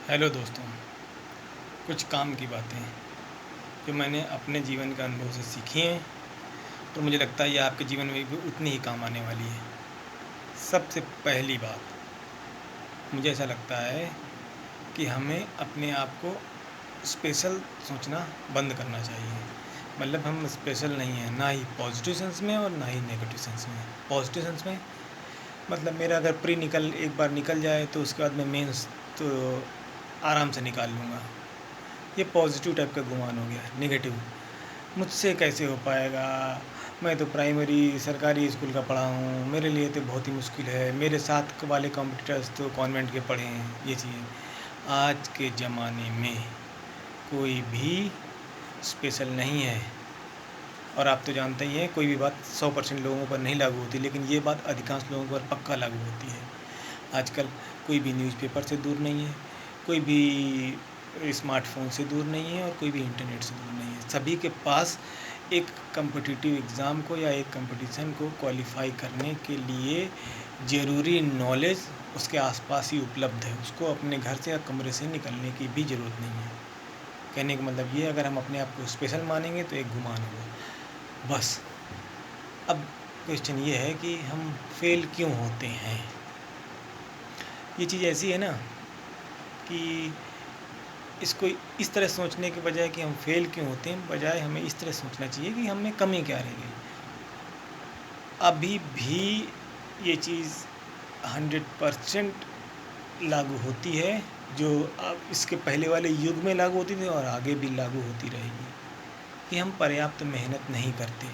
Hello दोस्तों, कुछ काम की बातें जो मैंने अपने जीवन के अनुभव से सीखी हैं और मुझे लगता है ये आपके जीवन में भी उतनी ही काम आने वाली है। सबसे पहली बात, मुझे ऐसा लगता है कि हमें अपने आप को स्पेशल सोचना बंद करना चाहिए। मतलब हम स्पेशल नहीं हैं, ना ही पॉजिटिव सेंस में और ना ही नेगेटिव सेंस में। पॉजिटिव सेंस में मतलब मेरा अगर प्री निकल एक बार निकल जाए तो उसके बाद मैं मेंस तो आराम से निकाल लूँगा। ये पॉजिटिव टाइप का गुमान हो गया। नेगेटिव, मुझसे कैसे हो पाएगा, मैं तो प्राइमरी सरकारी स्कूल का पढ़ा हूँ, मेरे लिए तो बहुत ही मुश्किल है, मेरे साथ वाले कॉम्पिटिटर्स तो कॉन्वेंट के पढ़े हैं। ये चीज़ें आज के ज़माने में कोई भी स्पेशल नहीं है। और आप तो जानते ही हैं, कोई भी बात 100% लोगों पर नहीं लागू होती, लेकिन ये बात अधिकांश लोगों पर पक्का लागू होती है। आजकल कोई भी न्यूज़पेपर से दूर नहीं है, कोई भी स्मार्टफ़ोन से दूर नहीं है और कोई भी इंटरनेट से दूर नहीं है। सभी के पास एक कॉम्पिटिटिव एग्ज़ाम को या एक कंपटीशन को क्वालिफ़ाई करने के लिए ज़रूरी नॉलेज उसके आसपास ही उपलब्ध है। उसको अपने घर से या कमरे से निकलने की भी ज़रूरत नहीं है। कहने का मतलब ये, अगर हम अपने आप को स्पेशल मानेंगे तो एक गुमान होगा बस। अब क्वेश्चन ये है कि हम फेल क्यों होते हैं। ये चीज़ ऐसी है ना कि इसको इस तरह सोचने के बजाय कि हम फेल क्यों होते हैं, बजाय हमें इस तरह सोचना चाहिए कि हम में कमी क्या रह गई। अभी भी ये चीज़ 100% लागू होती है, जो अब इसके पहले वाले युग में लागू होती थी और आगे भी लागू होती रहेगी, कि हम पर्याप्त मेहनत नहीं करते।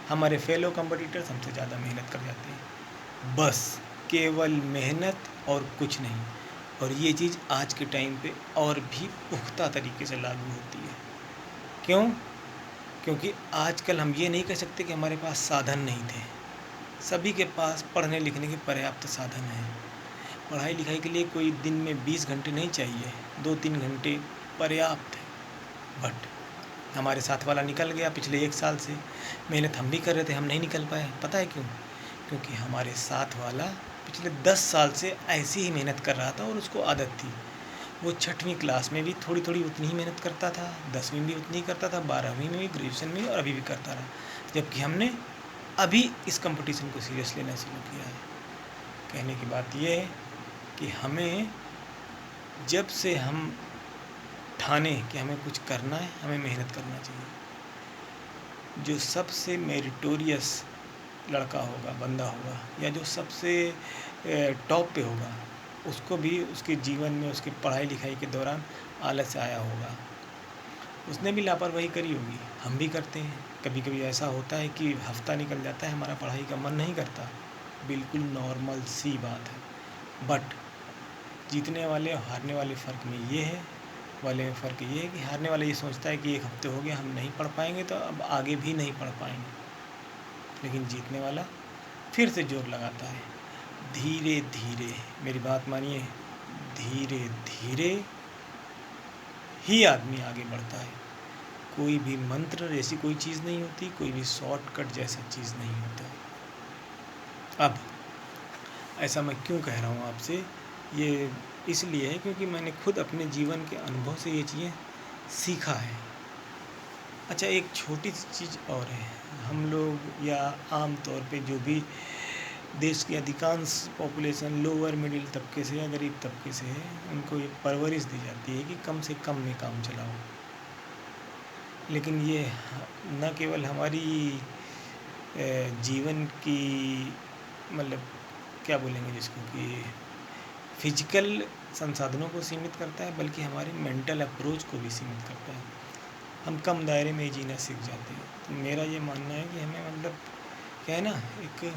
हमारे फेलो कॉम्पिटिटर्स हमसे ज़्यादा मेहनत कर जाते हैं। बस केवल मेहनत और कुछ नहीं। और ये चीज़ आज के टाइम पे और भी पुख्ता तरीके से लागू होती है। क्यों? क्योंकि आजकल हम ये नहीं कह सकते कि हमारे पास साधन नहीं थे। सभी के पास पढ़ने लिखने के पर्याप्त साधन हैं। पढ़ाई लिखाई के लिए कोई दिन में 20 घंटे नहीं चाहिए, 2-3 घंटे पर्याप्त है। बट हमारे साथ वाला निकल गया पिछले 1 साल से। मेहनत हम भी कर रहे थे, हम नहीं निकल पाए। पता है क्यों? क्योंकि हमारे साथ वाला पिछले 10 साल से ऐसी ही मेहनत कर रहा था और उसको आदत थी। वो 6वीं क्लास में भी थोड़ी थोड़ी उतनी ही मेहनत करता था, 10वीं में भी उतनी ही करता था, 12वीं में भी, ग्रेजुएशन में भी, और अभी भी करता रहा। जबकि हमने अभी इस कंपटीशन को सीरियस लेना शुरू किया है। कहने की बात ये है कि हमें, जब से हम ठाने कि हमें कुछ करना है, हमें मेहनत करना चाहिए। जो सबसे मेरिटोरियस लड़का होगा, बंदा होगा, या जो सबसे टॉप पे होगा, उसको भी उसके जीवन में, उसकी पढ़ाई लिखाई के दौरान आलस आया होगा। उसने भी लापरवाही करी होगी, हम भी करते हैं। कभी कभी ऐसा होता है कि हफ्ता निकल जाता है, हमारा पढ़ाई का मन नहीं करता। बिल्कुल नॉर्मल सी बात है। बट जीतने वाले और हारने वाले फ़र्क में ये है, फ़र्क ये है कि हारने वाला ये सोचता है कि 1 हफ्ते हो गया, हम नहीं पढ़ पाएंगे तो अब आगे भी नहीं पढ़ पाएंगे। लेकिन जीतने वाला फिर से जोर लगाता है। धीरे धीरे, मेरी बात मानिए, धीरे धीरे ही आदमी आगे बढ़ता है। कोई भी मंत्र जैसी कोई चीज़ नहीं होती, कोई भी शॉर्टकट जैसा चीज़ नहीं होता। अब ऐसा मैं क्यों कह रहा हूँ आपसे, ये इसलिए है क्योंकि मैंने खुद अपने जीवन के अनुभव से ये चीज़ें सीखा है। अच्छा, एक छोटी सी चीज़ और है। हम लोग, या आम तौर पे जो भी देश की अधिकांश पॉपुलेशन लोअर मिडिल तबके से या गरीब तबके से है, उनको ये परवरिश दी जाती है कि कम से कम में काम चलाओ। लेकिन ये न केवल हमारी जीवन की, मतलब क्या बोलेंगे जिसको, कि फिजिकल संसाधनों को सीमित करता है, बल्कि हमारे मेंटल अप्रोच को भी सीमित करता है। हम कम दायरे में ही जीना सीख जाते हैं। तो मेरा ये मानना है कि हमें, मतलब क्या है ना, एक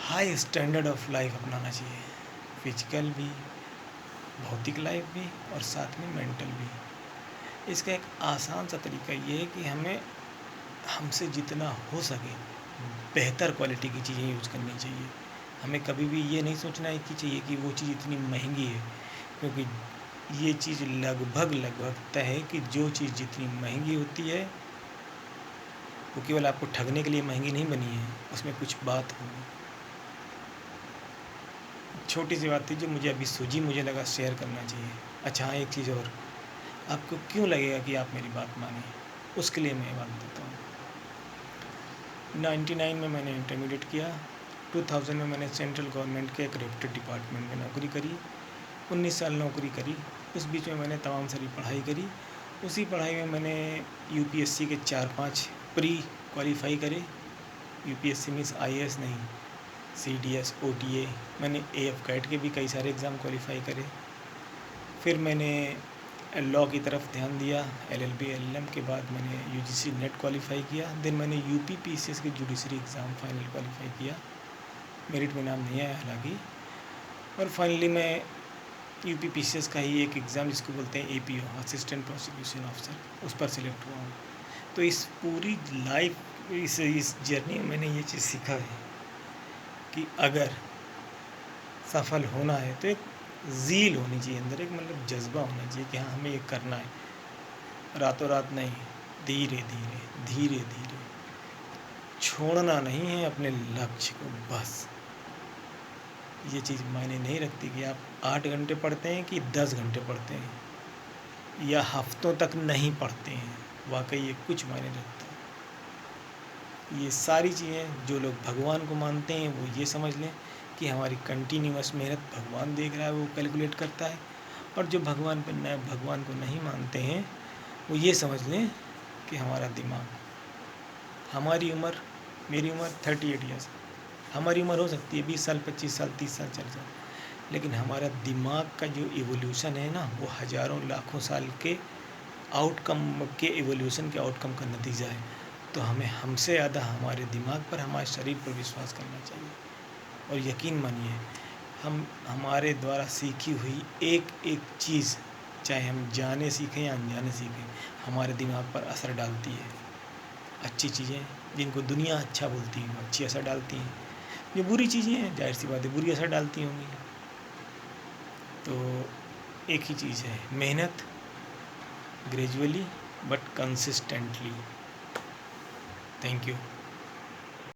हाई स्टैंडर्ड ऑफ लाइफ अपनाना चाहिए। फिजिकल भी, भौतिक लाइफ भी, और साथ में मेंटल भी। इसका एक आसान सा तरीका ये है कि हमें हमसे जितना हो सके बेहतर क्वालिटी की चीज़ें यूज़ करनी चाहिए। हमें कभी भी ये नहीं सोचना है कि चाहिए कि वो चीज़ इतनी महंगी है, क्योंकि ये चीज़ लगभग तय है कि जो चीज़ जितनी महंगी होती है, वो केवल आपको ठगने के लिए महंगी नहीं बनी है, उसमें कुछ बात होगी। छोटी सी बात थी जो मुझे अभी सूझी, मुझे लगा शेयर करना चाहिए। अच्छा हाँ, एक चीज़ और, आपको क्यों लगेगा कि आप मेरी बात मानिए, उसके लिए मैं ये बात बताता हूँ। 99 में मैंने इंटरमीडिएट किया, 2000 में मैंने सेंट्रल गवर्नमेंट के एक रेप्यूटेड डिपार्टमेंट में नौकरी करी, 19 साल नौकरी करी। उस बीच में मैंने तमाम सारी पढ़ाई करी। उसी पढ़ाई में मैंने यूपीएससी के 4-5 प्री क्वालिफाई करे। यूपीएससी मीन्स आईएएस नहीं, सीडीएस, ओटीए, मैंने एएफ कैट के भी कई सारे एग्ज़ाम क्वालिफाई करे। फिर मैंने लॉ की तरफ ध्यान दिया, एलएलबी एलएलएम के बाद मैंने यूजीसी नेट क्वालिफाई किया। देन मैंने यूपी पीसीएस के जुडिशरी एग्ज़ाम फाइनल क्वालिफाई किया। मेरिट में नाम नहीं आया हालांकि। और फाइनली मैं यूपी पीसीएस का ही एक एग्ज़ाम जिसको बोलते हैं एपीओ, असिस्टेंट प्रोसिक्यूशन ऑफिसर, उस पर सिलेक्ट हुआ हूँ। तो इस पूरी लाइफ, इस जर्नी में मैंने ये चीज़ सीखा है कि अगर सफल होना है तो एक ज़ील होनी चाहिए अंदर, एक मतलब जज्बा होना चाहिए कि हाँ हमें ये करना है, रातों रात नहीं, धीरे धीरे धीरे धीरे, छोड़ना नहीं है अपने लक्ष्य को बस। ये चीज़ मायने नहीं रखती कि आप 8 घंटे पढ़ते हैं कि 10 घंटे पढ़ते हैं या हफ्तों तक नहीं पढ़ते हैं, वाकई ये कुछ मायने रखता है। ये सारी चीज़ें जो लोग भगवान को मानते हैं वो ये समझ लें कि हमारी कंटिन्यूअस मेहनत भगवान देख रहा है, वो कैलकुलेट करता है। और जो भगवान को नहीं मानते हैं वो ये समझ लें कि हमारा दिमाग, हमारी उम्र, मेरी उम्र 38 ईयर्स, हमारी उम्र हो सकती है 20 साल, 25 साल, 30 साल, 40 साल, लेकिन हमारा दिमाग का जो इवोल्यूशन है ना, वो हज़ारों लाखों साल के आउटकम के इवोल्यूशन के आउटकम का नतीजा है। तो हमें हमसे ज़्यादा हमारे दिमाग पर, हमारे शरीर पर विश्वास करना चाहिए। और यकीन मानिए, हम हमारे द्वारा सीखी हुई एक एक चीज़, चाहे हम जाने सीखें या अनजाने सीखें, हमारे दिमाग पर असर डालती है। अच्छी चीज़ें जिनको दुनिया अच्छा बोलती है वो अच्छी असर डालती हैं, जो बुरी चीज़ें हैं जाहिर सी बात है बुरी असर डालती होंगी। तो एक ही चीज़ है, मेहनत, gradually but consistently. Thank you.